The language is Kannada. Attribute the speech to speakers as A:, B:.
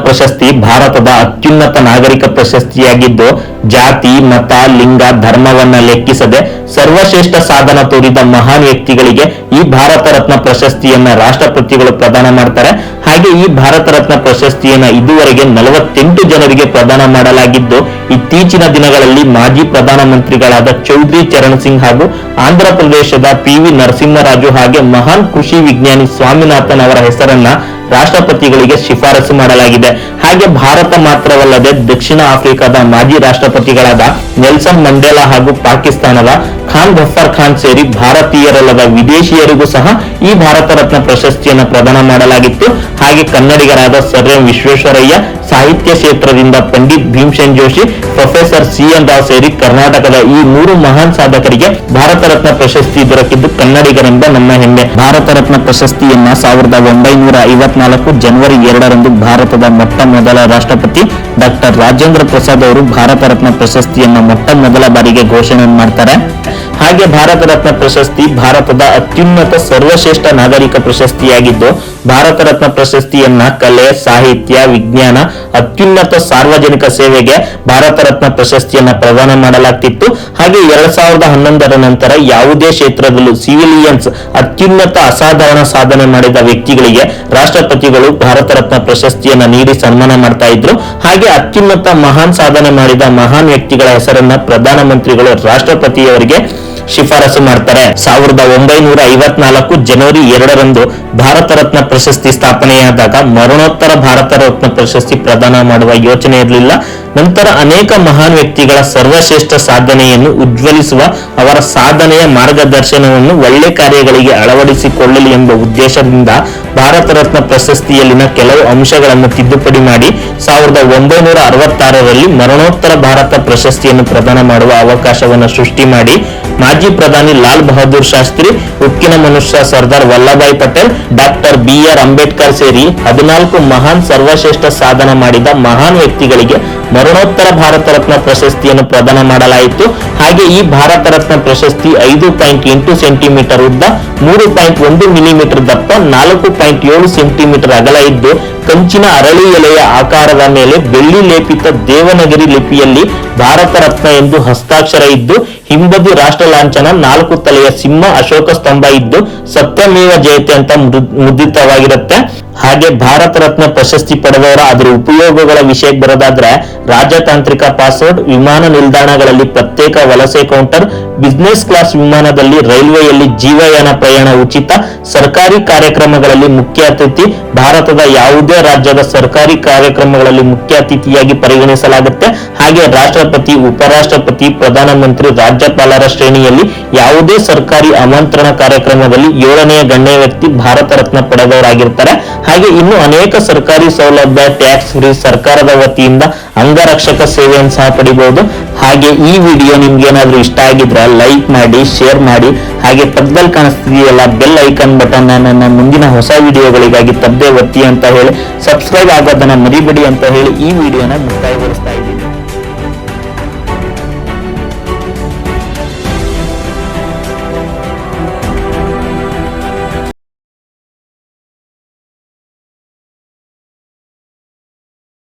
A: ಪ್ರಶಸ್ತಿ ಭಾರತದ ಅತ್ಯುನ್ನತ ನಾಗರಿಕ ಪ್ರಶಸ್ತಿಯಾಗಿದ್ದು, ಜಾತಿ, ಮತ, ಲಿಂಗ, ಧರ್ಮವನ್ನ ಲೆಕ್ಕಿಸದೆ ಸರ್ವಶ್ರೇಷ್ಠ ಸಾಧನ ತೋರಿದ ಮಹಾನ್ ವ್ಯಕ್ತಿಗಳಿಗೆ ಈ ಭಾರತ ರತ್ನ ಪ್ರಶಸ್ತಿಯನ್ನ ರಾಷ್ಟ್ರಪತಿಗಳು ಪ್ರದಾನ ಮಾಡ್ತಾರೆ. ಹಾಗೆ ಈ ಭಾರತ ರತ್ನ ಪ್ರಶಸ್ತಿಯನ್ನ ಇದುವರೆಗೆ 48 ಜನರಿಗೆ ಪ್ರದಾನ ಮಾಡಲಾಗಿದ್ದು, ಇತ್ತೀಚಿನ ದಿನಗಳಲ್ಲಿ ಮಾಜಿ ಪ್ರಧಾನಮಂತ್ರಿಗಳಾದ ಚೌಧರಿ ಚರಣ್ ಸಿಂಗ್ ಹಾಗೂ ಆಂಧ್ರ ಪ್ರದೇಶದ PV ನರಸಿಂಹರಾಜು ಹಾಗೆ ಮಹಾನ್ ಕೃಷಿ ವಿಜ್ಞಾನಿ ಸ್ವಾಮಿನಾಥನ್ ಅವರ ಹೆಸರನ್ನ ರಾಷ್ಟ್ರಪತಿಗಳಿಗೆ ಶಿಫಾರಸು ಮಾಡಲಾಗಿದೆ. ಹಾಗೆ ಭಾರತ ಮಾತ್ರವಲ್ಲದೆ ದಕ್ಷಿಣ ಆಫ್ರಿಕಾದ ಮಾಜಿ ರಾಷ್ಟ್ರಪತಿಗಳಾದ ನೆಲ್ಸನ್ ಮಂಡೇಲಾ ಹಾಗೂ ಪಾಕಿಸ್ತಾನದ ಖಾನ್ ಗಫರ್ ಖಾನ್ ಸೇರಿ ಭಾರತೀಯರಲ್ಲದ ವಿದೇಶಿಯರಿಗೂ ಸಹ ಈ ಭಾರತ ರತ್ನ ಪ್ರಶಸ್ತಿಯನ್ನು ಪ್ರದಾನ ಮಾಡಲಾಗಿತ್ತು. ಹಾಗೆ ಕನ್ನಡಿಗರಾದ ಸರ್ ಎಂ ವಿಶ್ವೇಶ್ವರಯ್ಯ, ಸಾಹಿತ್ಯ ಕ್ಷೇತ್ರದಿಂದ ಪಂಡಿತ್ ಭೀಮಸೇನ್ ಜೋಶಿ, ಪ್ರೊಫೆಸರ್ CN ರಾವ್ ಸೇರಿ ಕರ್ನಾಟಕದ ಈ 3 ಮಹಾನ್ ಸಾಧಕರಿಗೆ ಭಾರತ ರತ್ನ ಪ್ರಶಸ್ತಿ ದೊರಕಿದ್ದು ಕನ್ನಡಿಗರೆಂಬ ನಮ್ಮ ಹೆಮ್ಮೆ. ಭಾರತ ರತ್ನ ಪ್ರಶಸ್ತಿಯನ್ನ 1954 ಜನವರಿ 2ರಂದು ಭಾರತದ ಮೊಟ್ಟ ಮೊದಲ ರಾಷ್ಟ್ರಪತಿ ಡಾಕ್ಟರ್ ರಾಜೇಂದ್ರ ಪ್ರಸಾದ್ ಅವರು ಭಾರತ ರತ್ನ ಪ್ರಶಸ್ತಿಯನ್ನ ಮೊಟ್ಟ ಮೊದಲ ಬಾರಿಗೆ ಘೋಷಣೆ ಮಾಡ್ತಾರೆ. ಹಾಗೆ ಭಾರತ ರತ್ನ ಪ್ರಶಸ್ತಿ ಭಾರತದ ಅತ್ಯುನ್ನತ ಸರ್ವಶ್ರೇಷ್ಠ ನಾಗರಿಕ ಪ್ರಶಸ್ತಿಯಾಗಿದ್ದು, ಭಾರತ ರತ್ನ ಪ್ರಶಸ್ತಿಯನ್ನ ಕಲೆ, ಸಾಹಿತ್ಯ, ವಿಜ್ಞಾನ, ಅತ್ಯುನ್ನತ ಸಾರ್ವಜನಿಕ ಸೇವೆಗೆ ಭಾರತ ರತ್ನ ಪ್ರಶಸ್ತಿಯನ್ನ ಪ್ರದಾನ ಮಾಡಲಾಗ್ತಿತ್ತು. ಹಾಗೆ 2011ರ ನಂತರ ಯಾವುದೇ ಕ್ಷೇತ್ರದಲ್ಲೂ ಸಿವಿಲಿಯನ್ಸ್ ಅತ್ಯುನ್ನತ ಅಸಾಧಾರಣ ಸಾಧನೆ ಮಾಡಿದ ವ್ಯಕ್ತಿಗಳಿಗೆ ರಾಷ್ಟ್ರಪತಿಗಳು ಭಾರತ ರತ್ನ ಪ್ರಶಸ್ತಿಯನ್ನ ನೀಡಿ ಸನ್ಮಾನ ಮಾಡ್ತಾ ಇದ್ರು. ಹಾಗೆ ಅತ್ಯುನ್ನತ ಮಹಾನ್ ಸಾಧನೆ ಮಾಡಿದ ಮಹಾನ್ ವ್ಯಕ್ತಿಗಳ ಹೆಸರನ್ನ ಪ್ರಧಾನಮಂತ್ರಿಗಳು ರಾಷ್ಟ್ರಪತಿಯವರಿಗೆ ಶಿಫಾರಸು ಮಾಡ್ತಾರೆ. 1954 ಜನವರಿ 2ರಂದು ಭಾರತ ರತ್ನ ಪ್ರಶಸ್ತಿ ಸ್ಥಾಪನೆಯಾದಾಗ ಮರಣೋತ್ತರ ಭಾರತ ರತ್ನ ಪ್ರಶಸ್ತಿ ಪ್ರದಾನ ಮಾಡುವ ಯೋಚನೆ ಇರಲಿಲ್ಲ. ನಂತರ ಅನೇಕ ಮಹಾನ್ ವ್ಯಕ್ತಿಗಳ ಸರ್ವಶ್ರೇಷ್ಠ ಸಾಧನೆಯನ್ನು ಉಜ್ವಲಿಸುವ, ಅವರ ಸಾಧನೆಯ ಮಾರ್ಗದರ್ಶನವನ್ನು ಒಳ್ಳೆ ಕಾರ್ಯಗಳಿಗೆ ಅಳವಡಿಸಿಕೊಳ್ಳಲಿ ಎಂಬ ಉದ್ದೇಶದಿಂದ ಭಾರತ ರತ್ನ ಪ್ರಶಸ್ತಿಯಲ್ಲಿನ ಕೆಲವು ಅಂಶಗಳನ್ನು ತಿದ್ದುಪಡಿ ಮಾಡಿ 1966ರಲ್ಲಿ ಮರಣೋತ್ತರ ಭಾರತ ಪ್ರಶಸ್ತಿಯನ್ನು ಪ್ರದಾನ ಮಾಡುವ ಅವಕಾಶವನ್ನು ಸೃಷ್ಟಿ ಮಾಡಿ ಮಾಜಿ ಪ್ರಧಾನಿ ಲಾಲ್ ಬಹದ್ದೂರ್ ಶಾಸ್ತ್ರಿ, ಉಕ್ಕಿನ ಮನುಷ್ಯ ಸರ್ದಾರ್ ವಲ್ಲಭಾಯ್ ಪಟೇಲ್, ಡಾಕ್ಟರ್ BR ಅಂಬೇಡ್ಕರ್ ಸೇರಿ 14 ಮಹಾನ್ ಸರ್ವಶ್ರೇಷ್ಠ ಸಾಧನೆ ಮಾಡಿದ ಮಹಾನ್ ವ್ಯಕ್ತಿಗಳಿಗೆ ಮರಣೋತ್ತರ ಭಾರತ ರತ್ನ ಪ್ರಶಸ್ತಿಯನ್ನು ಪ್ರದಾನ ಮಾಡಲಾಯಿತು. ಹಾಗೆ ಈ ಭಾರತ ರತ್ನ ಪ್ರಶಸ್ತಿ 5.8 ಸೆಂಟಿಮೀಟರ್ ಉದ್ದ, 3.1 ಮಿಲಿಮೀಟರ್ ದಪ್ಪ, 4.7 ಸೆಂಟಿಮೀಟರ್ ಅಗಲ ಇದ್ದು, ಕಂಚಿನ ಅರಳಿ ಎಲೆಯ ಆಕಾರದ ಮೇಲೆ ಬೆಳ್ಳಿ ಲೇಪಿತ ದೇವನಗರಿ ಲಿಪಿಯಲ್ಲಿ ಭಾರತ ರತ್ನ ಎಂದು ಹಸ್ತಾಕ್ಷರ ಇದ್ದು, ಹಿಂಬದಿ ರಾಷ್ಟ್ರ ಲಾಂಛನ 4 ತಲೆಯ ಸಿಂಹ ಅಶೋಕ ಸ್ತಂಭ ಇದ್ದು, ಸತ್ಯಮೇವ ಜಯತೆ ಅಂತ ಮುದ್ರಿತವಾಗಿರುತ್ತೆ. ಹಾಗೆ ಭಾರತ ರತ್ನ ಪ್ರಶಸ್ತಿ ಪಡೆದವರ ಅದರ ಉಪಯೋಗಗಳ ವಿಷಯಕ್ಕೆ ಬರೋದಾದ್ರೆ, ರಾಜತಾಂತ್ರಿಕ ಪಾಸ್ವರ್ಡ್, ವಿಮಾನ ನಿಲ್ದಾಣಗಳಲ್ಲಿ ಪ್ರತ್ಯೇಕ ವಲಸೆ ಕೌಂಟರ್, ಬಿಸಿನೆಸ್ ಕ್ಲಾಸ್ ವಿಮಾನದಲ್ಲಿ, ರೈಲ್ವೆಯಲ್ಲಿ ಜೀವಯಾನ ಪ್ರಯಾಣ ಉಚಿತ, ಸರ್ಕಾರಿ ಕಾರ್ಯಕ್ರಮಗಳಲ್ಲಿ ಮುಖ್ಯ ಅತಿಥಿ, ಭಾರತದ ಯಾವುದೇ ರಾಜ್ಯದ ಸರ್ಕಾರಿ ಕಾರ್ಯಕ್ರಮಗಳಲ್ಲಿ ಮುಖ್ಯ ಅತಿಥಿಯಾಗಿ ಪರಿಗಣಿಸಲಾಗುತ್ತೆ. ಹಾಗೆ ರಾಷ್ಟ್ರಪತಿ, ಉಪರಾಷ್ಟ್ರಪತಿ, ಪ್ರಧಾನಮಂತ್ರಿ, ರಾಜ್ಯಪಾಲರ ಶ್ರೇಣಿಯಲ್ಲಿ ಯಾವುದೇ ಸರ್ಕಾರಿ ಆಮಂತ್ರಣ ಕಾರ್ಯಕ್ರಮದಲ್ಲಿ 7ನೇ ಗಣ್ಯ ವ್ಯಕ್ತಿ ಭಾರತ ರತ್ನ ಪಡೆದವರಾಗಿರ್ತಾರೆ. ಹಾಗೆ ಇನ್ನು ಅನೇಕ ಸರ್ಕಾರಿ ಸೌಲಭ್ಯ, ಟ್ಯಾಕ್ಸ್ ಫ್ರೀ, ಸರ್ಕಾರದ ವತಿಯಿಂದ ಅಂಗರಕ್ಷಕ ಸೇವೆಯನ್ನು ಸಹ ಪಡಿಬಹುದು. ಹಾಗೆ ಈ ವಿಡಿಯೋ ನಿಮ್ಗೆ ಏನಾದ್ರೂ ಇಷ್ಟ ಆಗಿದ್ರೆ ಲೈಕ್ ಮಾಡಿ, ಶೇರ್ ಮಾಡಿ. ಹಾಗೆ ಪಕ್ಕದಲ್ಲಿ ಕಾಣಿಸ್ತಿದೆಯಲ್ಲ ಬೆಲ್ ಐಕಾನ್ ಬಟನ್, ನನ್ನ ಮುಂದಿನ ಹೊಸ ವಿಡಿಯೋಗಳಿಗಾಗಿ ತಪ್ಪದೆ ಒತ್ತಿ ಅಂತ ಹೇಳಿ, ಸಬ್ಸ್ಕ್ರೈಬ್ ಆಗೋದನ್ನ ಮರಿಬೇಡಿ ಅಂತ ಹೇಳಿ ಈ ವಿಡಿಯೋನ ಮುಕ್ತಾಯಗೊಳಿಸ್ತಾ